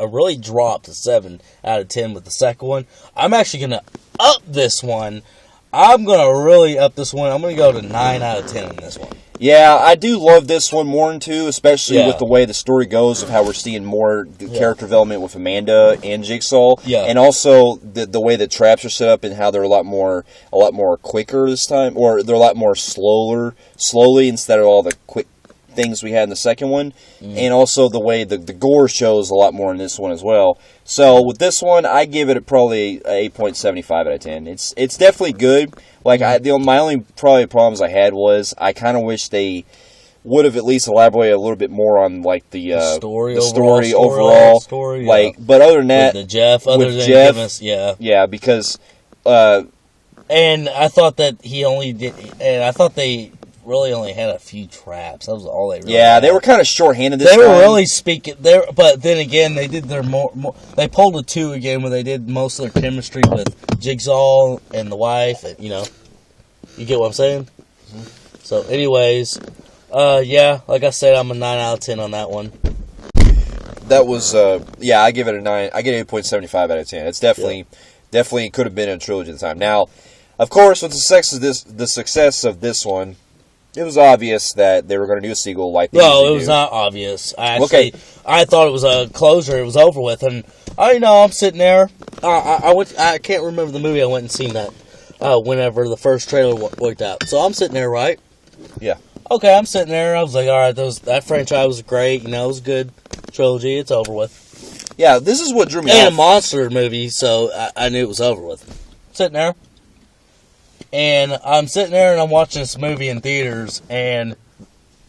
really dropped to 7 out of 10 with the second one. I'm actually gonna up this one. I'm gonna really up this one. I'm gonna go to 9 out of 10 on this one. Yeah, I do love this one more than 2, especially with the way the story goes of how we're seeing more character development with Amanda and Jigsaw. Yeah. And also the way the traps are set up and how they're a lot more quicker this time, or they're a lot more slowly instead of all the quick things we had in the second one. And also the way the gore shows a lot more in this one as well. So with this one, I give it probably 8.75 out of 10. It's definitely good. Like my only probably problems I had was I kind of wish they would have at least elaborated a little bit more on like the story overall. Like, but other than that, with Jeff, because and I thought that he only did, and I thought they really only had a few traps. That was all they really had. They were kind of shorthanded this time. They were really speaking there, but then again, they did their more. They pulled a 2 again where they did most of their chemistry with Jigsaw and the wife. And, you get what I'm saying. Mm-hmm. So, anyways, like I said, I'm a 9 out of 10 on that one. That was I give it a 9. I get 8.75 out of 10. It's definitely could have been a trilogy at the time. Now, of course, with the success of this one, it was obvious that they were going to do a sequel like they No, it was not obvious. I thought it was a closure. It was over with, and I'm sitting there. I can't remember the movie I went and seen that whenever the first trailer worked out. So I'm sitting there, right? Yeah. Okay, I'm sitting there. I was like, all right, that franchise was great. It was a good trilogy. It's over with. Yeah, this is what drew me and a monster movie, so I knew it was over with. Sitting there. And I'm sitting there and I'm watching this movie in theaters, and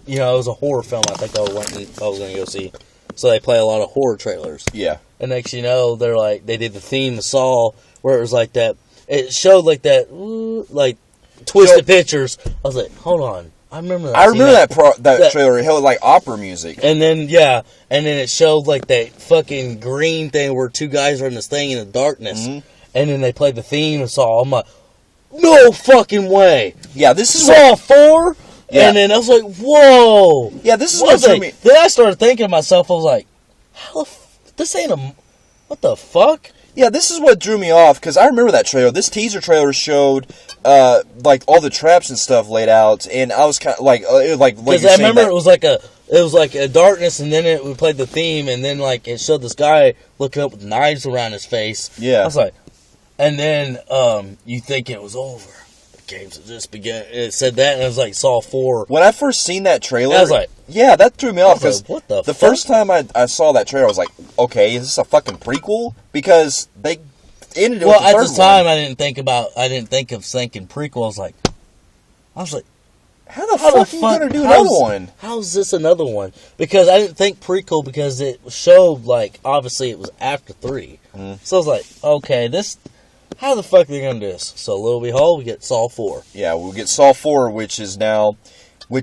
it was a horror film. I think I was going to go see. So they play a lot of horror trailers. Yeah. And next they did the theme of Saw, where it was like that. It showed like that, like twisted pictures. I was like, hold on, I remember that. I remember that trailer. It held like opera music. And then and then it showed like that fucking green thing where 2 guys are in this thing in the darkness, and then they played the theme of Saw. I'm like, no fucking way. Yeah, this is Saw 4? Yeah. And then I was like, whoa. Yeah, this is what drew me. Then I started thinking to myself, I was like, this ain't what the fuck? Yeah, this is what drew me off, because I remember that trailer. This teaser trailer showed, like, all the traps and stuff laid out, and I was kind of, because I remember it was like a darkness, and then we played the theme, and then, like, it showed this guy looking up with knives around his face. Yeah. I was like, and then you think it was over. The games had just begun. It said that, and it was like Saw 4. When I first seen that trailer, I was like, yeah, that threw me off. Because what the fuck? First time I saw that trailer, I was like, okay, is this a fucking prequel? Because they ended it with the third at the time, one. I didn't think of thinking prequel. I was like, how the fuck are you going to do another one? How's this another one? Because I didn't think prequel because it showed, like, obviously it was after 3. So I was like, okay, how the fuck are they going to do this? So, lo and behold, we get Saw 4. Yeah, we'll get Saw 4, which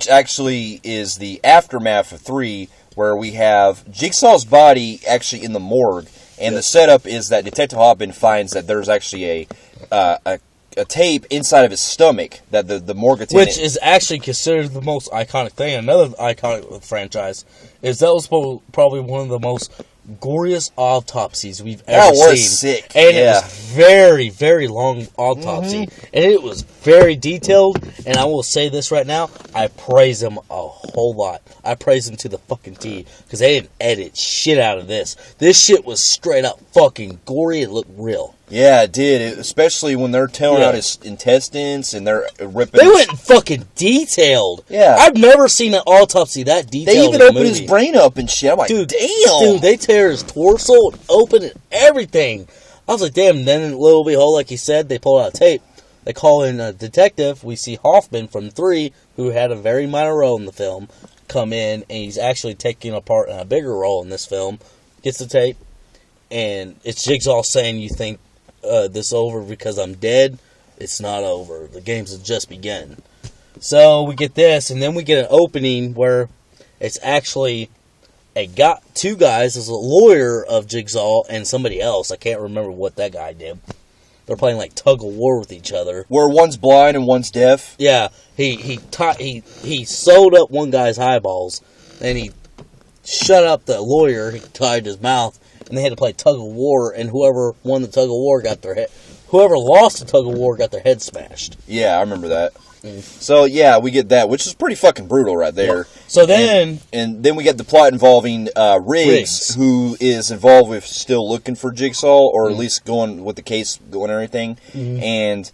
actually is the aftermath of 3, where we have Jigsaw's body actually in the morgue, and the setup is that Detective Hoffman finds that there's actually a tape inside of his stomach that the morgue attendant... Which is actually considered the most iconic thing. Another iconic franchise is that was probably one of the most goriest autopsies we've ever seen. That was sick. And it was very, very long autopsy. And it was very detailed. And I will say this right now, I praise him a whole lot. I praise him to the fucking T. Because they didn't edit shit out of this. This shit was straight up fucking gory. It looked real. Yeah, it did. Especially when they're tearing out his intestines and they're ripping... They went fucking detailed. Yeah. I've never seen an autopsy that detailed. They even opened his brain up and shit. I'm like, damn. Dude, they tear his torso open and everything. I was like, damn. And then, lo and behold, like he said, they pull out tape. They call in a detective. We see Hoffman from 3, who had a very minor role in the film, come in, and he's actually taking a part in a bigger role in this film. Gets the tape, and it's Jigsaw saying, you think this over because I'm dead? It's not over. The games have just begun. So we get this, and then we get an opening where It's actually two guys. There's a lawyer of Jigsaw and somebody else. I can't remember what that guy did. They're playing like tug of war with each other. Where one's blind and one's deaf. Yeah, he sewed up one guy's eyeballs, and he shut up the lawyer. He tied his mouth, and they had to play tug of war. And whoever won the tug of war whoever lost the tug of war got their head smashed. Yeah, I remember that. So yeah, we get that, which is pretty fucking brutal right there. Yeah. So then, and then we get the plot involving Riggs, who is involved with still looking for Jigsaw, or at least going with the case, going and everything. And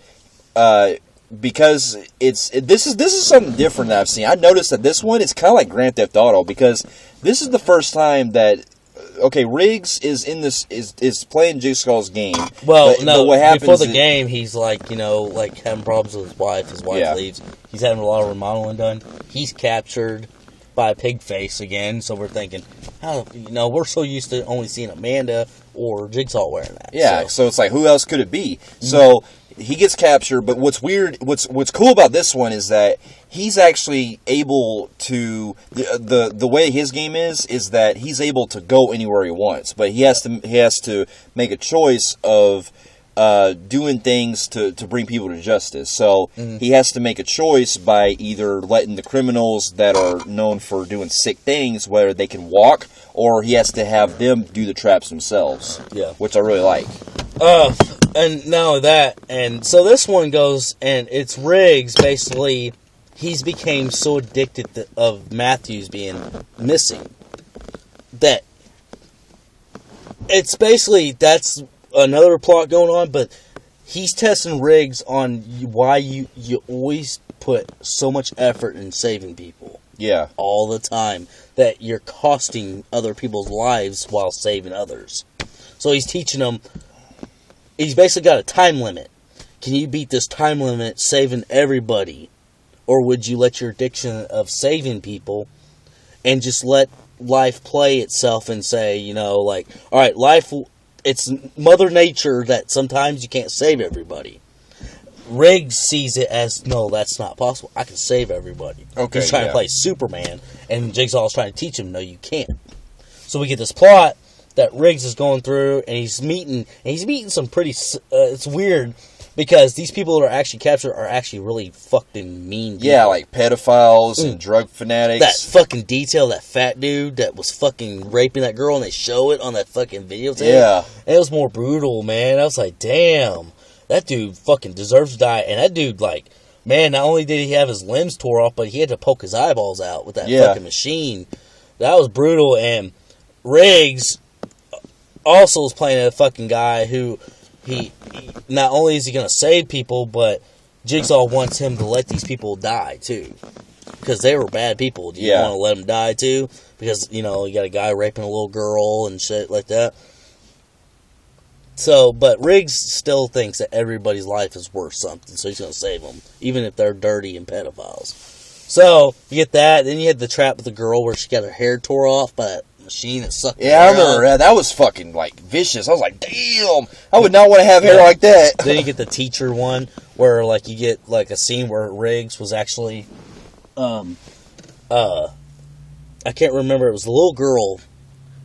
because this is something different that I've seen. I noticed that this one is kind of like Grand Theft Auto, because this is the first time that. Okay, Riggs is in this is playing Jigsaw's game. Well, but what happens before the game, he's like having problems with his wife. His wife leaves. He's having a lot of remodeling done. He's captured by a pig face again. So we're thinking, we're so used to only seeing Amanda or Jigsaw wearing that. Yeah, so it's like, who else could it be? So he gets captured. But what's weird, what's cool about this one is that he's actually able to the way his game is that he's able to go anywhere he wants, but he has to make a choice of doing things to bring people to justice. So he has to make a choice by either letting the criminals that are known for doing sick things, whether they can walk, or he has to have them do the traps themselves. Yeah, which I really like. And now that, and so this one goes, and it's Riggs basically. He's became so addicted of Matthews being missing that it's basically, that's another plot going on, but he's testing Riggs on why you always put so much effort in saving people. Yeah. All the time. That you're costing other people's lives while saving others. So he's teaching them, he's basically got a time limit. Can you beat this time limit saving everybody? Or would you let your addiction of saving people and just let life play itself and say, all right, life, it's Mother Nature that sometimes you can't save everybody. Riggs sees it as, no, that's not possible. I can save everybody. Okay, he's trying to play Superman, and Jigsaw's trying to teach him, no, you can't. So we get this plot that Riggs is going through, and he's meeting some pretty, it's weird. Because these people that are actually captured are actually really fucking mean people. Yeah, like pedophiles and drug fanatics. That fucking detail, that fat dude that was fucking raping that girl, and they show it on that fucking videotape. Yeah. It was more brutal, man. I was like, damn, that dude fucking deserves to die. And that dude, man, not only did he have his limbs tore off, but he had to poke his eyeballs out with that fucking machine. That was brutal. And Riggs also is playing a fucking guy who... He not only is he going to save people, but Jigsaw wants him to let these people die, too. Because they were bad people. Do you want to let them die, too? Because, you got a guy raping a little girl and shit like that. So, but Riggs still thinks that everybody's life is worth something, so he's going to save them, even if they're dirty and pedophiles. So, you get that, then you had the trap with the girl where she got her hair tore off by that machine that sucked. Yeah, I remember that. That was fucking vicious. I was like, damn, I would not want to have hair like that. Then you get the teacher one where you get a scene where Riggs was actually I can't remember, it was the little girl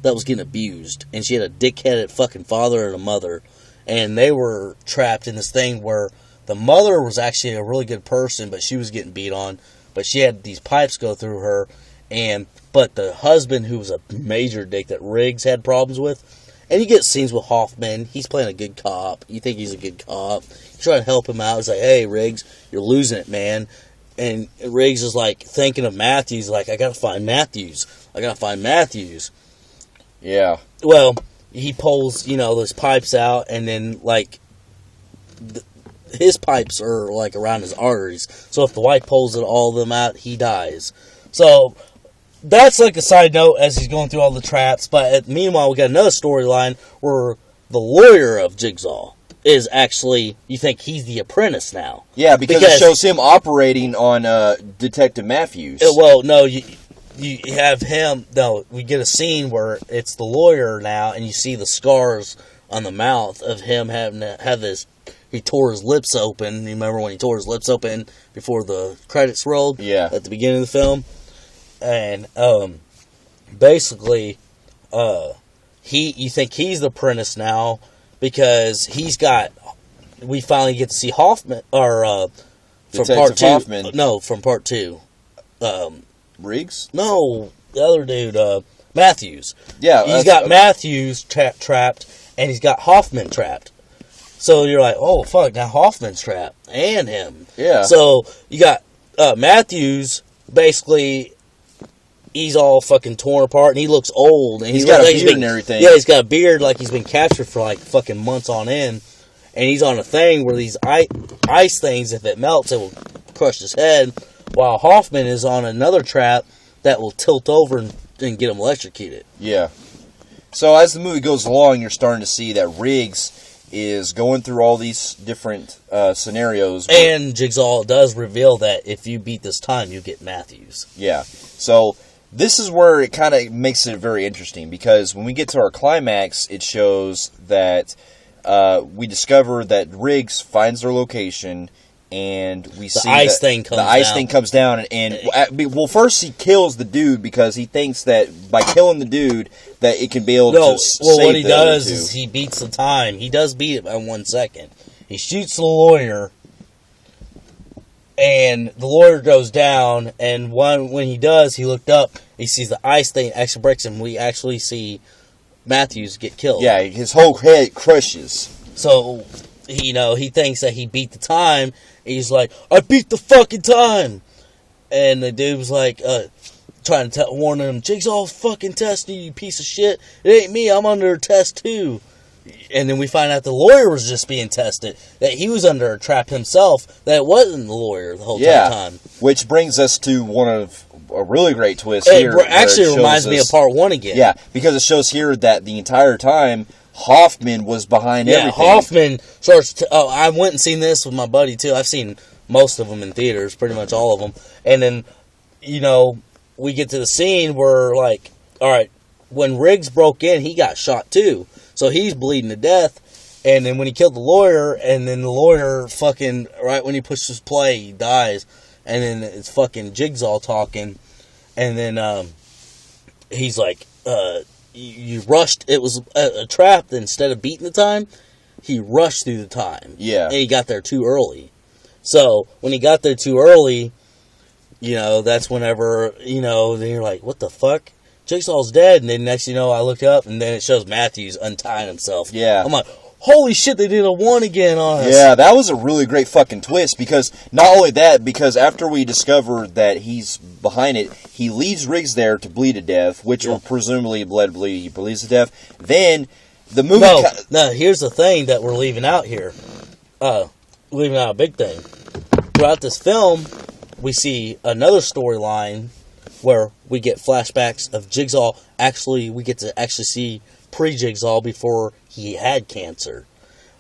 that was getting abused, and she had a dick-headed fucking father and a mother, and they were trapped in this thing where the mother was actually a really good person, but she was getting beat on, but she had these pipes go through her, but the husband, who was a major dick that Riggs had problems with, and you get scenes with Hoffman, he's playing a good cop, you think he's a good cop, you try to help him out, he's like, hey Riggs, you're losing it, man, and Riggs is thinking of Matthews, I gotta find Matthews, yeah, well, he pulls, those pipes out, and then, his pipes are, around his arteries, so if the wife pulls all of them out, he dies, so... That's a side note as he's going through all the traps. But meanwhile, we got another storyline where the lawyer of Jigsaw is actually, you think he's the apprentice now. Yeah, because it shows him operating on Detective Matthews. Well, no, you have him. No, we get a scene where it's the lawyer now, and you see the scars on the mouth of him having to have this. He tore his lips open. You remember when he tore his lips open before the credits rolled? Yeah. At the beginning of the film. And basically, you think he's the apprentice now because we finally get to see Hoffman, or from part 2. Hoffman. No, from part 2. Riggs? No, the other dude, Matthews. Yeah. He's got Matthews trapped, and he's got Hoffman trapped. So you're like, oh, fuck, now Hoffman's trapped. And him. Yeah. So you got Matthews, basically, he's all fucking torn apart, and he looks old. And he's got a beard and everything. Yeah, he's got a beard like he's been captured for like fucking months on end. And he's on a thing where these ice things, if it melts, it will crush his head. While Hoffman is on another trap that will tilt over and get him electrocuted. Yeah. So as the movie goes along, you're starting to see that Riggs is going through all these different scenarios. And Jigsaw does reveal that if you beat this time, you get Matthews. Yeah. So this is where it kind of makes it very interesting, because when we get to our climax, it shows that we discover that Riggs finds their location, and we see the ice thing comes down, and well, first he kills the dude because he thinks that by killing the dude that it can be able to save what he the does other two. is he beats the time. He does beat it by 1 second. He shoots the lawyer, and the lawyer goes down, and when he does, he looked up, he sees the ice thing actually breaks him. We actually see Matthews get killed. Yeah, his whole head crushes. So, he thinks that he beat the time. He's like, I beat the fucking time. And the dude was like, trying to warn him, Jigsaw's fucking testing you, piece of shit. It ain't me, I'm under test too. And then we find out the lawyer was just being tested. That he was under a trap himself. That it wasn't the lawyer the whole time. Which brings us to one of a really great twist it here. Actually reminds me of part 1 again. Yeah, because it shows here that the entire time Hoffman was behind everything. Hoffman starts I went and seen this with my buddy too. I've seen most of them in theaters, pretty much all of them. And then, we get to the scene where, like, alright, when Riggs broke in, he got shot too. So he's bleeding to death. And then when he killed the lawyer, and then the lawyer fucking, right when he pushes play, he dies. And then it's fucking Jigsaw talking. And then he's like, you rushed. It was a trap. Instead of beating the time, he rushed through the time. Yeah. And he got there too early. So when he got there too early, that's whenever, then you're like, what the fuck? Jigsaw's dead. And then next I look up, and then it shows Matthews untying himself. Yeah. I'm like, holy shit, they did a 1 again on us. Yeah, that was a really great fucking twist, because not only that, because after we discover that he's behind it, he leaves Riggs there to bleed to death, which will presumably he bleeds to death. Then the movie... No, here's the thing that we're leaving out here. Leaving out a big thing. Throughout this film, we see another storyline where we get flashbacks of Jigsaw. Actually, we get to actually see pre-Jigsaw before he had cancer.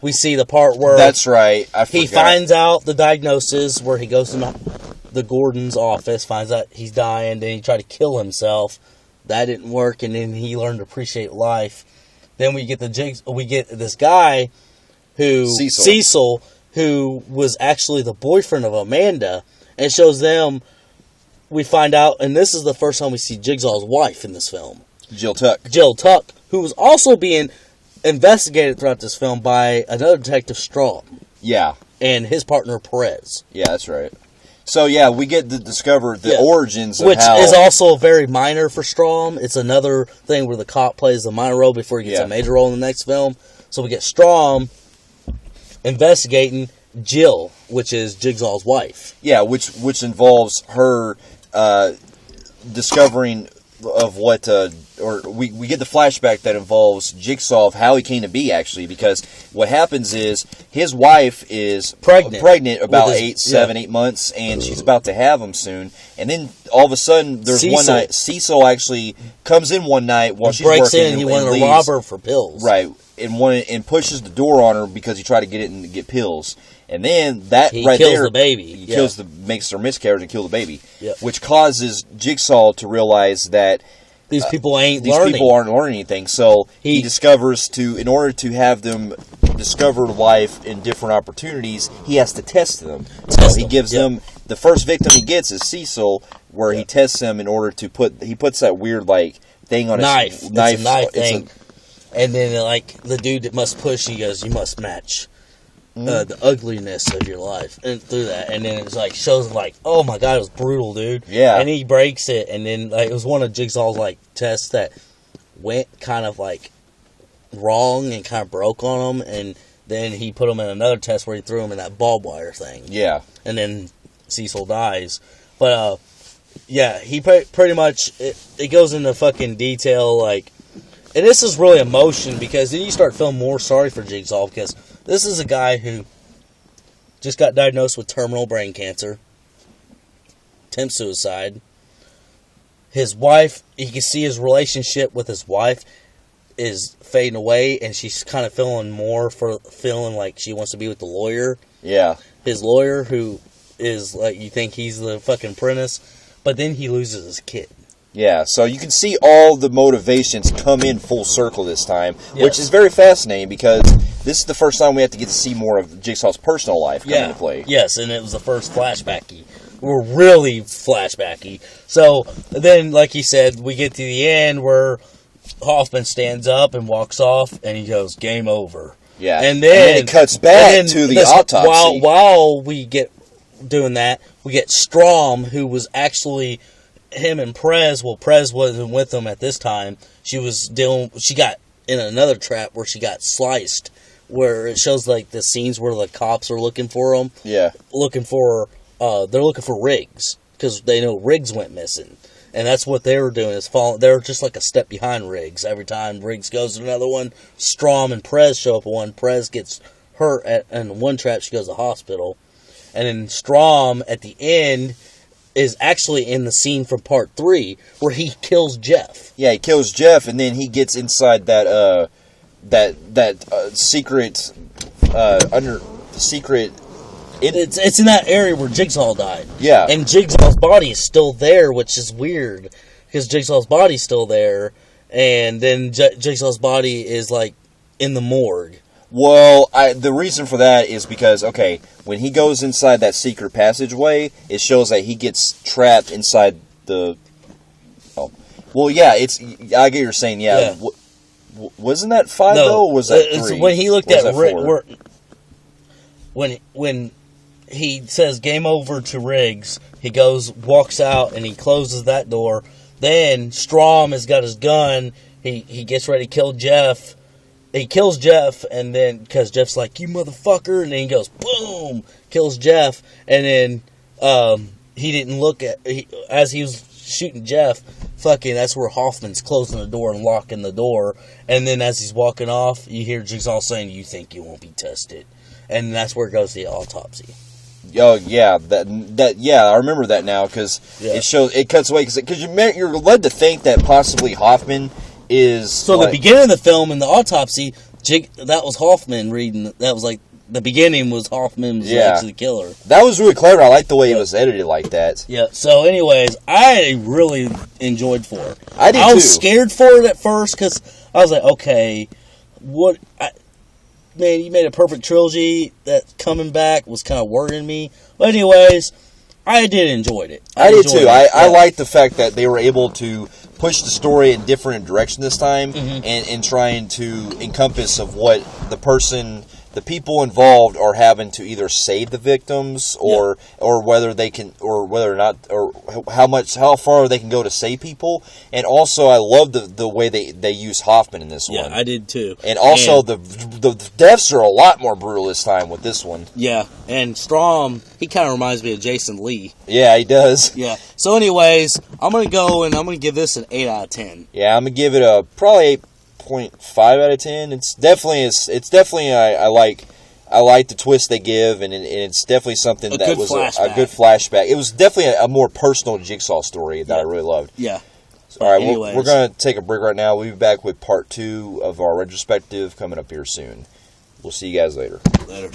We see the part where... That's right. I forgot. He finds out the diagnosis, where he goes to the Gordon's office, finds out he's dying, then he tried to kill himself. That didn't work, and then he learned to appreciate life. Then we get this guy who... Cecil, who was actually the boyfriend of Amanda, and shows them... We find out, and this is the first time we see Jigsaw's wife in this film. Jill Tuck, who was also being investigated throughout this film by another detective, Straub. Yeah. And his partner, Perez. Yeah, that's right. So, yeah, we get to discover the origins of Which is also very minor for Straub. It's another thing where the cop plays the minor role before he gets a major role in the next film. So we get Straub investigating Jill, which is Jigsaw's wife. Yeah, which involves her discovering of what, or we get the flashback that involves Jigsaw of how he came to be, actually, because what happens is his wife is pregnant about 8 months, and she's about to have him soon, and then all of a sudden there's one night Cecil actually comes in one night while she's breaks working in, he wanted to rob her for pills, right, and pushes the door on her because he tried to get it and get pills. And then he kills the baby. He makes her miscarriage and kill the baby, yep. Which causes Jigsaw to realize that these people aren't learning anything. So he discovers in order to have them discover life in different opportunities, he has to test them. So he gives them, the first victim he gets is Cecil, where he tests him in order to he puts that weird, like, thing on his knife. It's a knife thing. And then, like, the dude that must push, he goes, you must match the ugliness of your life. And through that. And then it's like, shows like, oh my god, it was brutal, dude. Yeah. And he breaks it. And then, like, it was one of Jigsaw's, like, tests that went kind of, like, wrong and kind of broke on him. And then he put him in another test where he threw him in that barbed wire thing. Yeah. And then Cecil dies. But, yeah, he pretty much, it goes into fucking detail, like, and this is really emotion, because then you start feeling more sorry for Jigsaw, because this is a guy who just got diagnosed with terminal brain cancer, attempt suicide. His wife, you can see his relationship with his wife is fading away, and she's kind of feeling like she wants to be with the lawyer. Yeah. His lawyer, who is, like, you think he's the fucking apprentice, but then he loses his kid. Yeah, so you can see all the motivations come in full circle this time, which is very fascinating, because this is the first time we have to get to see more of Jigsaw's personal life come into play. Yes, and it was the first flashbacky. We're really flashbacky. So then, like he said, we get to the end where Hoffman stands up and walks off, and he goes, game over. Yeah, and then it cuts back to the autopsy. While we get doing that, we get Strom, who was actually... him and Prez wasn't with them at this time. She got in another trap where she got sliced, where it shows, like, the scenes where the cops are looking for them. Yeah. They're looking for Riggs, because they know Riggs went missing. And that's what they were doing, is they're just like a step behind Riggs. Every time Riggs goes to another one, Strom and Prez show up at one. Prez gets hurt in one trap, she goes to the hospital. And then Strom, at the end, is actually in the scene from part 3 where he kills Jeff. Yeah, he kills Jeff, and then he gets inside that secret secret. It's in that area where Jigsaw died. Yeah, and Jigsaw's body is still there, which is weird, because Jigsaw's body's still there, and then Jigsaw's body is, like, in the morgue. Well, the reason for that is because, okay, when he goes inside that secret passageway, it shows that he gets trapped inside the... Oh. Well, yeah, I get what you're saying, yeah. Wasn't that 5, though, or was that 3? When he looked at... When he says game over to Riggs, he walks out, and he closes that door. Then Strom has got his gun. He gets ready to kill Jeff. He kills Jeff, and then, because Jeff's like, you motherfucker, and then he goes, boom, kills Jeff, and then, he didn't look as he was shooting Jeff, that's where Hoffman's closing the door and locking the door, and then as he's walking off, you hear Jigsaw saying, you think you won't be tested, and that's where it goes to the autopsy. Oh yeah, I remember that now, because it cuts away, because you're led to think that possibly Hoffman is... So the beginning of the film and the autopsy, that was Hoffman reading. That was like, the beginning was Hoffman was actually the killer. That was really clever. I like the way it was edited like that. Yeah, so anyways, I really enjoyed 4. I did too. I was scared for it at first, because I was like, okay, man, you made a perfect trilogy. That coming back was kind of worrying me. But anyways, I did enjoy it. I did too. I liked the fact that they were able to push the story in different direction this time, and trying to encompass of what the people involved are having to either save the victims or whether they can, or whether or not, or how far they can go to save people. And also, I love the way they use Hoffman in this one. Yeah, I did too. And also, the deaths are a lot more brutal this time with this one. Yeah, and Strom, he kind of reminds me of Jason Lee. Yeah, he does. Yeah. So anyways, I'm going to go and I'm going to give this an 8 out of 10. Yeah, I'm going to give it probably 8.5 out of 10. It's definitely I like the twist they give, and it's definitely something that was a good flashback. It was definitely a more personal Jigsaw story that I really loved. Yeah. All right, we're going to take a break right now. We'll be back with part 2 of our retrospective coming up here soon. We'll see you guys later. Later.